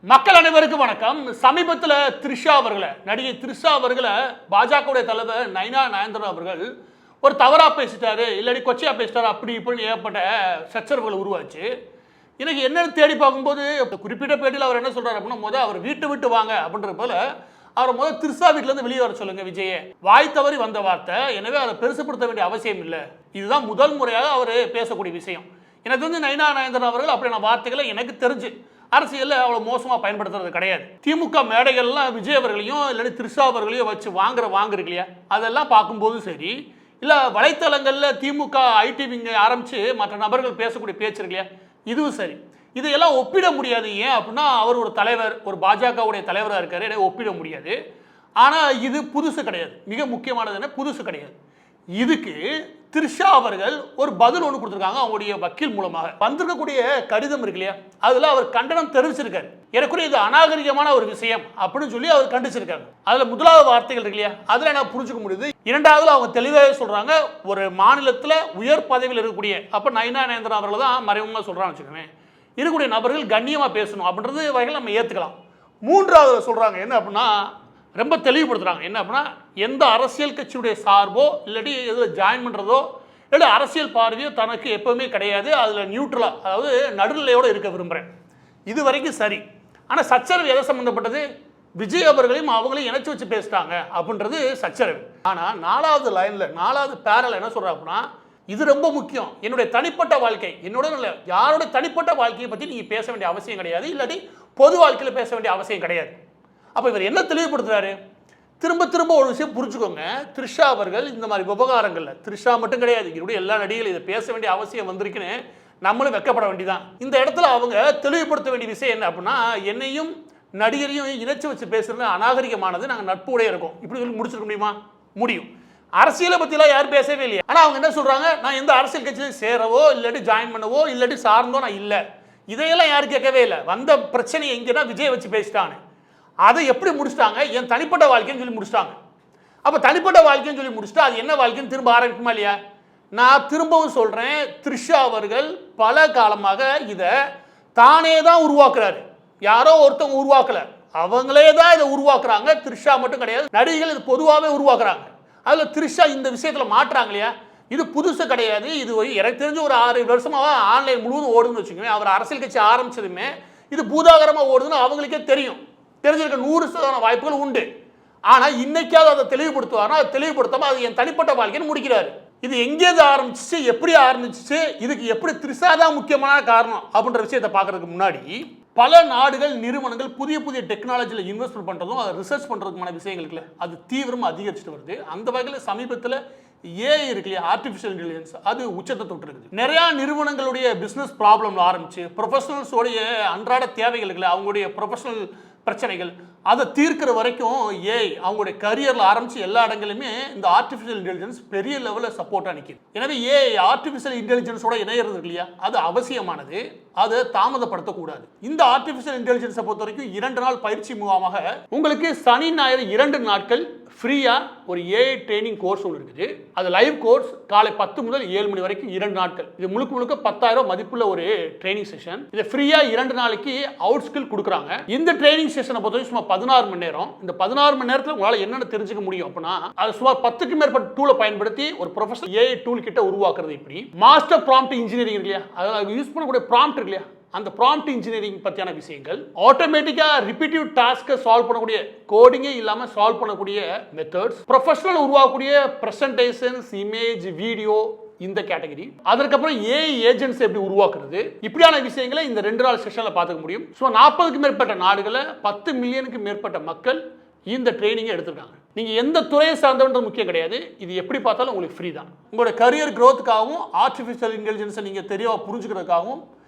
மக்கள் அனைவருக்கும் வணக்கம். சமீபத்தில் நடிகை த்ரிஷா அவர்களை பாஜகவுடைய தலைவர் நைனா நாகேந்திரன் அவர்கள் ஒரு தவறா பேசிட்டாரு, இல்லாட்டி கொச்சையா பேசிட்டாரு, அப்படி இப்படின்னு ஏற்பட்ட சச்சரவுகள் உருவாச்சு. எனக்கு என்னன்னு தேடி பார்க்கும்போது குறிப்பிட்ட பேட்டியில் அவர் என்ன சொல்றாரு அப்படின்னா, அவர் வீட்டு விட்டு வாங்க அப்படின்ற போல அவர் த்ரிஷா வீட்டிலேருந்து வெளியே வர சொல்லுங்க விஜயே. வாய் தவறி வந்த வார்த்தை, எனவே அதை பெருசுப்படுத்த வேண்டிய அவசியம் இல்லை. இதுதான் முதல் முறையாக அவர் பேசக்கூடிய விஷயம். எனக்கு நைனா நாகேந்திரன் அவர்கள் அப்படியான வார்த்தைகளை எனக்கு தெரிஞ்சு அரசியலில் அவ்வளோ மோசமாக பயன்படுத்துறது கிடையாது. திமுக மேடைகள்லாம் விஜய் அவர்களையும் இல்லாட்டி த்ரிஷா அவர்களையும் வச்சு வாங்குருக்கு இல்லையா, அதெல்லாம் பார்க்கும்போது சரி, இல்லை வலைத்தளங்களில் திமுக ஐடி விங்கை ஆரம்பித்து மற்ற நபர்கள் பேசக்கூடிய பேச்சு இருக்கு இல்லையா, இதுவும் சரி. இதையெல்லாம் ஒப்பிட முடியாது. ஏன் அப்படின்னா அவர் ஒரு தலைவர், ஒரு பாஜகவுடைய தலைவராக இருக்காரு, இதை ஒப்பிட முடியாது. ஆனால் இது புதுசு கிடையாது. மிக முக்கியமானது என்ன, புதுசு கிடையாது. இதுக்கு த்ரிஷா அவர்கள் ஒரு பதில் ஒன்று கொடுத்துருக்காங்க அவங்களுடைய வக்கீல் மூலமாக. வந்திருக்கக்கூடிய கடிதம் இருக்கு இல்லையா, அதில் அவர் கண்டனம் தெரிவிச்சிருக்காரு. எனக்குரிய இது அநாகரிகமான ஒரு விஷயம் அப்படின்னு சொல்லி அவர் கண்டிச்சிருக்காங்க. அதில் முதலாவது வார்த்தைகள் இருக்கு இல்லையா, அதில் என்ன புரிஞ்சுக்க முடியுது. இரண்டாவது அவங்க தெளிவாக சொல்கிறாங்க, ஒரு மாநிலத்தில் உயர் பதவியில் இருக்கக்கூடிய, அப்போ நைனா நாகேந்திரன் அவர்கள் தான் மறைமுகமாக சொல்கிறான்னு வச்சுக்கோங்க, இருக்கக்கூடிய நபர்கள் கண்ணியமாக பேசணும் அப்படின்றது வகையில் நம்ம ஏற்றுக்கலாம். மூன்றாவது சொல்கிறாங்க என்ன அப்படின்னா, ரொம்ப தெளிவுபடுத்துகிறாங்க என்ன அப்படின்னா, எந்த அரசியல் கட்சியுடைய சார்போ இல்லாட்டி எதில் ஜாயின் பண்ணுறதோ இல்லை அரசியல் பார்வையோ தனக்கு எப்போவுமே கிடையாது, அதில் நியூட்ரலாக, அதாவது நடுநிலையோடு இருக்க விரும்புகிறேன். இது வரைக்கும் சரி. ஆனால் சச்சரவு எதை சம்மந்தப்பட்டது, விஜய் அவர்களையும் அவங்களையும் இணைச்சி வச்சு பேசிட்டாங்க அப்படின்றது சச்சரவு. ஆனால் நாலாவது லைனில் நாலாவது பேரல் என்ன சொல்கிறேன் அப்படின்னா, இது ரொம்ப முக்கியம், என்னுடைய தனிப்பட்ட வாழ்க்கை, என்னோட இல்லை யாரோட தனிப்பட்ட வாழ்க்கையை பற்றி நீங்கள் பேச வேண்டிய அவசியம் கிடையாது, இல்லாட்டி பொது வாழ்க்கையில் பேச வேண்டிய அவசியம் கிடையாது. அப்போ இவர் என்ன தெளிவுபடுத்துறாரு, திரும்ப திரும்ப ஒரு விஷயம் புரிஞ்சுக்கோங்க. த்ரிஷா அவர்கள் இந்த மாதிரி விவகாரங்களில், த்ரிஷா மட்டும் கிடையாது, இவருடைய எல்லா நடிகைகளும் இதை பேச வேண்டிய அவசியம் வந்திருக்குன்னு நம்மளும் வெக்கப்பட வேண்டியதான். இந்த இடத்துல அவங்க தெளிவுபடுத்த வேண்டிய விஷயம் என்ன அப்படின்னா, என்னையும் நடிகரையும் இணைச்சி வச்சு பேசுறது அநாகரிகமானது, நாங்கள் நட்புடைய இருக்கோம், இப்படி சொல்லி முடிச்சிருக்க முடியுமா? முடியும். அரசியலை பற்றிலாம் யாரும் பேசவே இல்லையா. ஆனால் அவங்க என்ன சொல்கிறாங்க, நான் எந்த அரசியல் கட்சியிலும் சேரவோ இல்லாட்டி ஜாயின் பண்ணவோ இல்லாட்டி சார்ந்தோ நான் இல்லை, இதையெல்லாம் யாரும் கேட்கவே இல்லை. வந்த பிரச்சனை எங்கன்னா விஜய் வச்சு பேசிட்டான்னு, அதை எப்படி முடிச்சிட்டாங்க, என் தனிப்பட்ட வாழ்க்கைன்னு சொல்லி முடிச்சிட்டாங்க. அப்போ தனிப்பட்ட வாழ்க்கைன்னு சொல்லி முடிச்சுட்டா அது என்ன வாழ்க்கைன்னு திரும்ப ஆரம்பிக்குமா இல்லையா? நான் திரும்பவும் சொல்கிறேன், த்ரிஷா அவர்கள் பல காலமாக இதை தானே தான் உருவாக்குறாரு, யாரோ ஒருத்தவங்க உருவாக்கல, அவங்களே தான் இதை உருவாக்குறாங்க. த்ரிஷா மட்டும் கிடையாது, நடிகைகள் இது பொதுவாகவே உருவாக்குறாங்க. அதில் த்ரிஷா இந்த விஷயத்தில் மாட்டுறாங்க இல்லையா, இது புதுசு கிடையாது. இது எனக்கு தெரிஞ்சு ஒரு 6 வருஷமாக ஆன்லைன் முழுவதும் ஓடுதுன்னு வச்சுக்கோங்க. அவர் அரசியல் கட்சி ஆரம்பிச்சதுமே இது பூதாகரமாக ஓடுதுன்னு அவங்களுக்கே தெரியும், தெரிஞ்சிருக்க 100% வாய்ப்புகள் உண்டு. ஆனால் இன்னைக்காவது அதை தெளிவுபடுத்துவார்னா, அதை தெளிவுபடுத்தாமல் அது என் தனிப்பட்ட வாழ்க்கைன்னு முடிக்கிறாரு. இது எங்கேருந்து ஆரம்பிச்சிச்சு, எப்படி ஆரம்பிச்சிச்சு, இதுக்கு எப்படி த்ரிஷா தான் முக்கியமான காரணம் அப்படின்ற விஷயத்தை பார்க்கறதுக்கு முன்னாடி, பல நாடுகள் நிறுவனங்கள் புதிய புதிய டெக்னாலஜியில் இன்வெஸ்ட்மெண்ட் பண்ணுறதும் அதை ரிசர்ச் பண்ணுறதுக்கான விஷயங்களுக்குல அது தீவிரமாக அதிகரிச்சுட்டு வருது. அந்த வகையில் சமீபத்தில் ஏஐ இருக்கு இல்லையா, ஆர்டிஃபிஷியல் இன்டெலிஜென்ஸ், அது உச்சத்தை தொட்டிருக்குது. நிறையா நிறுவனங்களுடைய பிஸ்னஸ் ப்ராப்ளம்ல ஆரம்பிச்சு ப்ரொஃபஷனல்ஸோடைய அன்றாட தேவைகளுக்குல, அவங்களுடைய ப்ரொஃபஷனல் பிரச்சனைகள், அதை தீர்க்கிற வரைக்கும் ஏஐ அவங்களுடைய கரியரில் ஆரம்பித்து எல்லா இடங்களிலுமே இந்த ஆர்டிஃபிஷியல் இன்டெலிஜென்ஸ் பெரிய லெவலில் சப்போர்ட்டாக நிற்கிது. எனவே ஏஐ ஆர்டிஃபிஷியல் இன்டெலிஜென்ஸோட இணையிறது இல்லையா, அது அவசியமானது, அதை தாமதப்படுத்தக்கூடாது. இந்த ஆர்டிஃபிஷியல் இன்டெலிஜென்ஸை பொறுத்த வரைக்கும் 2 நாள் பயிற்சி முகாமாக உங்களுக்கு சனி ஞாயிறு 2 நாட்கள் ஃப்ரீயாக ஒரு ஏஐ ட்ரைனிங் கோர்ஸ் ஒன்று இருக்குது. அது லைவ் கோர்ஸ், காலை 10 முதல் 7 மணி வரைக்கும் 2 நாட்கள். இது முழுக்க 10,000 மதிப்புள்ள ஒரு ட்ரைனிங் செஷன். இதை ஃப்ரீயாக 2 நாளைக்கு அவுட் ஸ்கில் கொடுக்குறாங்க. இந்த ட்ரைனிங் செஷனை பொறுத்தவரைக்கும் சும்மா 16 மணி நேரம். இந்த 16 மணி நேரத்தில் உங்களால் என்னென்ன தெரிஞ்சுக்க முடியும் அப்படின்னா, அது சுமார் 10க்கும் மேற்பட்ட டூலை பயன்படுத்தி ஒரு ப்ரொஃபஷனல் ஏஐ டூல் கிட்ட உருவாக்குறது. இப்படி மாஸ்டர் ப்ராம்ப்ட் இன்ஜினியரிங் இருக்கு இல்லையா, அதில் யூஸ் பண்ணக்கூடிய ப்ராம்ப்ட் இருக்கு இல்லையா, அந்த ப்ராம்ப்ட் இன்ஜினியரிங் பற்றியான விஷயங்கள், ஆட்டோமேட்டிக்காக ரிப்பீட்டிவ் டாஸ்க்கை சால்வ் பண்ணக்கூடிய, கோடிங்கே இல்லாமல் சால்வ் பண்ணக்கூடிய மெத்தட்ஸ், ப்ரொஃபஷனல் உருவாக்கக்கூடிய ப்ரெசன்டேஷன்ஸ், இமேஜ், வீடியோ, இந்த கேட்டகரி. அதற்கப்புறம் ஏஐ ஏஜென்ட்ஸ் எப்படி உருவாக்குறது, இப்படியான விஷயங்களை இந்த 2 நாள் செஷனில் பார்த்துக்க முடியும். ஸோ 40க்கும் மேற்பட்ட நாடுகளில் 10 மில்லியனுக்கு மேற்பட்ட மக்கள் இந்த ட்ரைனிங்கை எடுத்துருக்காங்க. நீங்கள் எந்த துறையை சார்ந்தவன்றது முக்கியம் கிடையாது, இது எப்படி பார்த்தாலும் உங்களுக்கு ஃப்ரீ தான். உங்களோட கரியர் க்ரோத்துக்காகவும் ஆர்டிஃபிஷியல் இன்டெலிஜென்ஸை நீங்கள் தெளிவாக புரிஞ்சுக்கிறதுக்காகவும்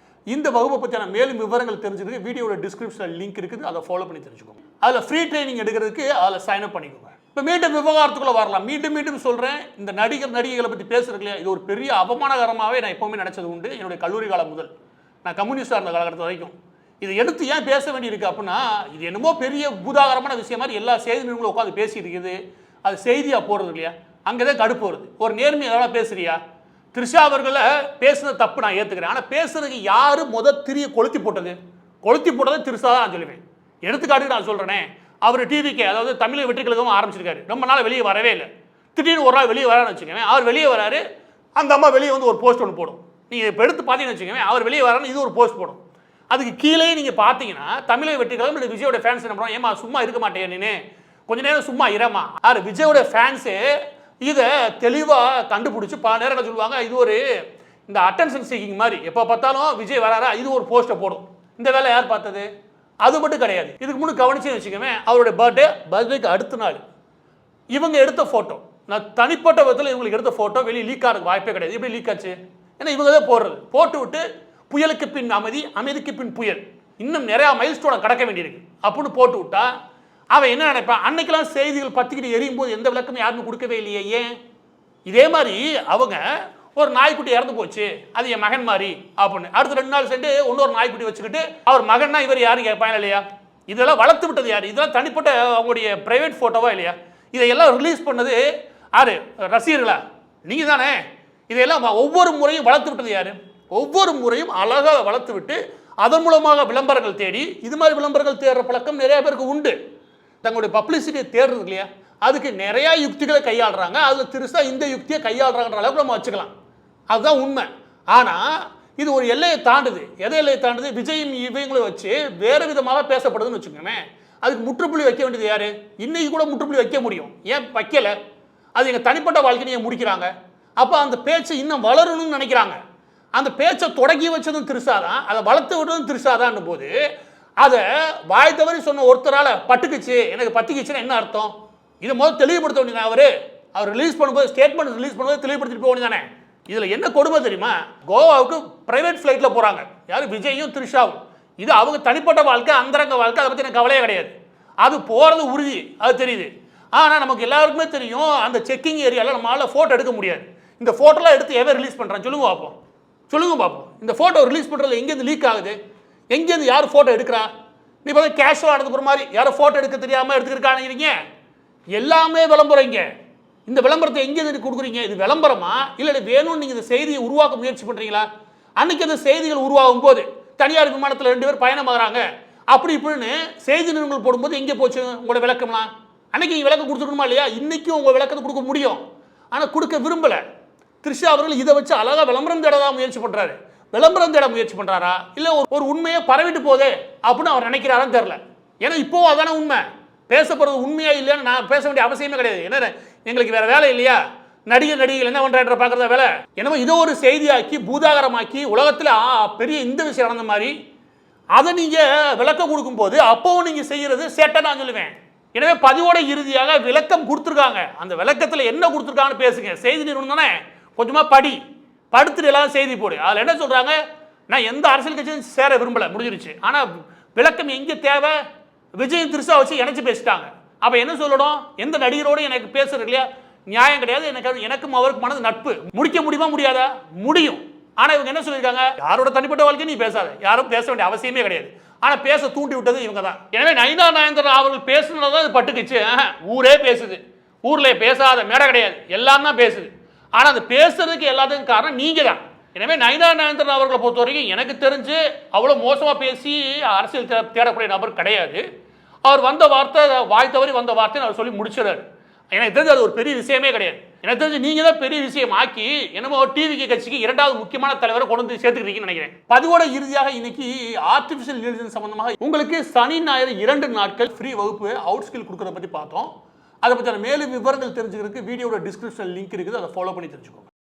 இந்த வகுப்பை பற்றியான மேலும் விவரங்கள் தெரிஞ்சுக்கிறதுக்கு வீடியோட டிஸ்கிரிப்ஷனில் லிங்க் இருக்குது, அதை ஃபாலோ பண்ணி தெரிஞ்சுக்கோங்க. அதில் ஃப்ரீ ட்ரைனிங் எடுக்கிறதுக்கு அதில் சைன் அப் பண்ணிக்கோங்க. இப்போ மீண்டும் விவகாரத்துக்குள்ளே வரலாம். மீண்டும் சொல்கிறேன், இந்த நடிகைகளை பற்றி பேசுறது இல்லையா, இது ஒரு பெரிய அவமானகரமாகவே நான் எப்போவுமே நினச்சது உண்டு. என்னுடைய கல்லூரி காலம் முதல், நான் கம்யூனிஸ்டாக இருந்த காலகட்டத்து வரைக்கும் இதை எடுத்து ஏன் பேச வேண்டியிருக்கு அப்படின்னா, இது என்னமோ பெரிய பூதாகரமான விஷயம் மாதிரி எல்லா செய்தி நிறுவனங்களும் உட்காந்து பேசிட்டு இருக்குது, அது செய்தியாக போகிறது இல்லையா, அங்கே தான் கடுப்பு வருது. ஒரு நேர்மையை எதாவது பேசுறியா, த்ரிஷா அவர்களை பேசுனது தப்பு நான் ஏற்றுக்கிறேன், ஆனால் பேசுறதுக்கு யார் திரியை கொளுத்தி போட்டது, கொளுத்தி போட்டதை திருசா தான் நான் சொல்லுவேன். எடுத்துக்காட்டுக்கு நான் சொல்கிறேனே, அவர் டிவிக்கு அதாவது தமிழக வெற்றி கழகம் ஆரம்பிச்சிருக்காரு. ரொம்ப நாள் வெளியே வரவே இல்லை. திடீர்னு ஒரு நாள் வெளியே வரான்னு வச்சுக்கோங்க. அவர் வெளியே வராரு, அந்த அம்மா வெளியே வந்து ஒரு போஸ்ட் ஒன்று போடும். நீங்கள் இப்போ எடுத்து பார்த்தீங்கன்னு வச்சுக்கோங்க, அவர் வெளியே வரான்னு இது ஒரு போஸ்ட் போடும். அதுக்கு கீழே நீங்கள் பார்த்தீங்கன்னா தமிழக வெற்றி கழகம் இல்லை விஜயோட ஃபேன்ஸ் என்ன பண்ணுவோம், ஏமா சும்மா இருக்க மாட்டேன் நீ கொஞ்ச நேரம் சும்மா இரமா. யார் விஜயோட ஃபேன்ஸு இதை தெளிவாக கண்டுபிடிச்சி பல நேரம் என்ன சொல்லுவாங்க, இது ஒரு இந்த அட்டென்ஷன் சீக்கிங் மாதிரி எப்போ பார்த்தாலும் விஜய் வராரா இது ஒரு போஸ்ட்டை போடும். இந்த வேலை யார் பார்த்தது? அது மட்டும் கிடையாது. இதுக்கு முன்னே கவனிச்சு வச்சுக்கோங்க, அவருடைய பர்த்டேக்கு அடுத்த நாள் இவங்க எடுத்த ஃபோட்டோ, நான் தனிப்பட்ட விதத்தில் இவங்களுக்கு எடுத்த ஃபோட்டோ வெளியே லீக் ஆகிறதுக்கு வாய்ப்பே கிடையாது. எப்படி லீக் ஆச்சு? ஏன்னா இவங்க தான் போடுறது. போட்டு விட்டு புயலுக்கு பின் அமைதி, அமைதிக்கு பின் புயல், இன்னும் நிறையா மைல்ஸ்டோனை கடக்க வேண்டியிருக்கு அப்படின்னு போட்டு விட்டா அவன் என்ன நினைப்பான், அன்னைக்கெல்லாம் செய்திகள் பத்திக்கிட்டு எரியும் போது எந்த விளக்கமும் யாருமே கொடுக்கவே இல்லையே. ஏன்? இதே மாதிரி அவங்க ஒரு நாய்க்குட்டி இறந்து போச்சு, அது என் மகன் மாதிரி அப்படின்னு அடுத்த 2 நாள் சென்று இன்னொரு நாய்க்குட்டி வச்சுக்கிட்டு அவர் மகன்னா இவர் யாரும் கேட்பாங்க இல்லையா? இதெல்லாம் வளர்த்து விட்டது யார்? இதெல்லாம் தனிப்பட்ட அவங்களுடைய பிரைவேட் ஃபோட்டோவா இல்லையா? இதையெல்லாம் ரிலீஸ் பண்ணது யாரு? ரசிகர்களா? நீங்கள் தானே. இதையெல்லாம் ஒவ்வொரு முறையும் வளர்த்து விட்டது யார்? ஒவ்வொரு முறையும் அழகாக வளர்த்து விட்டு அதன் மூலமாக விளம்பரங்கள் தேடி, இது மாதிரி விளம்பரங்கள் தேடுற பழக்கம் நிறைய பேருக்கு உண்டு. தங்களுடைய பப்ளிசிட்டியை தேடுறது இல்லையா, அதுக்கு நிறையா யுக்திகளை கையாளுறாங்க. அதில் திருசா இந்த யுக்தியை கையாளுறாங்கன்ற அளவுக்கு நம்ம வச்சுக்கலாம். அதுதான் உண்மை. ஆனால் இது ஒரு எல்லையை தாண்டுது. எதை எல்லையை தாண்டுது? விஜயும் இவங்களும் வச்சு வேறு விதமாக பேசப்படுதுன்னு வச்சுக்கோங்க. அதுக்கு முற்றுப்புள்ளி வைக்க வேண்டியது யார்? இன்னைக்கு கூட முற்றுப்புள்ளி வைக்க முடியும். ஏன் வைக்கலை? அது எங்கள் தனிப்பட்ட வாழ்க்கையை முடிக்கிறாங்க. அப்போ அந்த பேச்சை இன்னும் வளரணும்னு நினைக்கிறாங்க. அந்த பேச்சை தொடங்கி வச்சதும் திருசா தான், அதை வளர்த்து விட்டதும் திருசா தான் போது அதை வாய் தவறி சொன்ன ஒருத்தரால் பட்டுக்குச்சு, எனக்கு பத்திக்குச்சுன்னா என்ன அர்த்தம்? இதை முதல் தெளிவுபடுத்த வேண்டியது. அவர் ரிலீஸ் பண்ணும்போது, ஸ்டேட்மெண்ட் ரிலீஸ் பண்ணும்போது தெளிவுபடுத்திட்டு போக வேண்டியதானே. இதில் என்ன கொடுமை தெரியுமா? கோவாவுக்கு பிரைவேட் ஃப்ளைட்டில் போகிறாங்க யார்? விஜயும் த்ரிஷாவும். இது அவங்க தனிப்பட்ட வாழ்க்கை, அந்தரங்க வாழ்க்கை, அதை பற்றி எனக்கு கவலையே கிடையாது. அது போகிறது உறுதி, அது தெரியுது. ஆனால் நமக்கு எல்லாருக்குமே தெரியும், அந்த செக்கிங் ஏரியாவில் நம்மளால் ஃபோட்டோ எடுக்க முடியாது. இந்த ஃபோட்டோலாம் எடுத்து எவன் ரிலீஸ் பண்ணுறான் சொல்லுங்க பார்ப்போம். இந்த ஃபோட்டோ ரிலீஸ் பண்ணுறதுல எங்கேருந்து லீக் ஆகுது? எங்கேருந்து யார் ஃபோட்டோ எடுக்கிறா? நீ பார்த்தா கேஷுவலாக நடந்து போகிற மாதிரி யாரும் ஃபோட்டோ எடுக்க தெரியாமல் எடுத்துக்கிறீங்க. எல்லாமே விளம்பரம். இங்கே இந்த விளம்பரத்தை எங்கேருந்து கொடுக்குறீங்க? இது விளம்பரமா இல்லை வேணும்னு நீங்கள் இந்த செய்தியை உருவாக்க முயற்சி பண்ணுறீங்களா? அன்றைக்கி அந்த செய்திகள் உருவாகும் போது தனியார் விமானத்தில் 2 பேர் பயணமாகறாங்க அப்படி இப்படின்னு செய்தி நிறுவனங்கள் போடும்போது எங்கே போச்சு உங்களோட விளக்கம்லாம்? அன்றைக்கி நீங்கள் விளக்கம் கொடுத்துருக்கணுமா இல்லையா? இன்றைக்கும் உங்கள் விளக்கத்தை கொடுக்க முடியும், ஆனால் கொடுக்க விரும்பலை. த்ரிஷா அவர்கள் இதை வச்சு அழகாக விளம்பரம் தேட முயற்சி பண்ணுறாரு. விளம்பரம் தேட முயற்சி பண்ணுறாரா இல்லை ஒரு உண்மையை பரவிட்டு போதே அப்படின்னு அவர் நினைக்கிறாரான்னு தெரில. ஏன்னா இப்போவும் அதான உண்மை. பேசப்படுறது உண்மையா இல்லையான்னு நான் பேச வேண்டிய அவசியமே கிடையாது. என்ன எங்களுக்கு வேற வேலை இல்லையா? நடிகர்கள் என்ன பண்ணுறான்ற பார்க்குறத வேலை. எனவே இதை ஒரு செய்தியாக்கி பூதாகரமாக்கி உலகத்தில் பெரிய இந்த விஷயம் நடந்த மாதிரி அதை நீங்கள் விளக்கம் கொடுக்கும்போது அப்போவும் நீங்கள் செய்கிறது சேட்டை நான் சொல்லுவேன். எனவே பதிவோட இறுதியாக விளக்கம் கொடுத்துருக்காங்க. அந்த விளக்கத்தில் என்ன கொடுத்துருக்காங்கன்னு பேசுங்க. செய்தி நிறுவனம் தானே, கொஞ்சமாக படுத்துட்டு எல்லாம் செய்தி போடு. அதில் என்ன சொல்கிறாங்க, நான் எந்த அரசியல் கட்சியும் சேர விரும்பலை, முடிஞ்சிருச்சு. ஆனால் விளக்கம் எங்கே தேவை? விஜய் திருசா வச்சு இணைச்சு பேசிட்டாங்க. அப்போ என்ன சொல்லணும்? எந்த நடிகரோடு எனக்கு பேசுறது இல்லையா? நியாயம் கிடையாது. எனக்கும் அவருக்குமானது நட்பு. முடிக்க முடியுமா? முடியாதா? முடியும். ஆனால் இவங்க என்ன சொல்லியிருக்காங்க, யாரோட தனிப்பட்ட வாழ்க்கை நீ பேசாத, யாரும் பேச வேண்டிய அவசியமே கிடையாது. ஆனால் பேச தூண்டி விட்டது இவங்க தான். எனவே நயினா நாகேந்திரன் அவர்கள் பேசுனதான் அது பட்டுக்குச்சு. ஊரே பேசுது. ஊரில் பேசாத மேடை கிடையாது, எல்லாம் தான் பேசுது. ஆனால் அது பேசுறதுக்கு எல்லாத்துக்கும் காரணம் நீங்கள் தான். எனவே நயினா நாகேந்திரன் அவர்களை பொறுத்த வரைக்கும் எனக்கு தெரிஞ்சு அவ்வளோ மோசமாக பேசி அரசியல் தேடக்கூடிய நபர் கிடையாது. அவர் வந்த வார்த்தை, வாய் தவறி வந்த வார்த்தையை அவர் சொல்லி முடிச்சிடாரு. எனக்கு தெரிஞ்சு அது ஒரு பெரிய விஷயமே கிடையாது. எனக்கு தெரிஞ்சு நீங்கள் தான் பெரிய விஷயம் ஆக்கி என்னமோ டிவிக்கு கட்சிக்கு 2வது முக்கியமான தலைவரை கொண்டு வந்து சேர்த்துக்கிறீங்கன்னு நினைக்கிறேன். பதிவோட இறுதியாக இன்னைக்கு ஆர்டிஃபிஷியல் இன்டெலிஜென்ஸ் சம்பந்தமாக உங்களுக்கு சனி ஞாயிறு 2 நாட்கள் ஃப்ரீ வகுப்பு அவுட் ஸ்கில் கொடுக்குறத பற்றி பார்த்தோம். அதை பற்றின மேலும் விவரங்கள் தெரிஞ்சுக்கிறதுக்கு வீடியோட டிஸ்கிரிப்ஷன் லிங்க் இருக்குது, அதை ஃபாலோ பண்ணி தெரிஞ்சுக்கோங்க.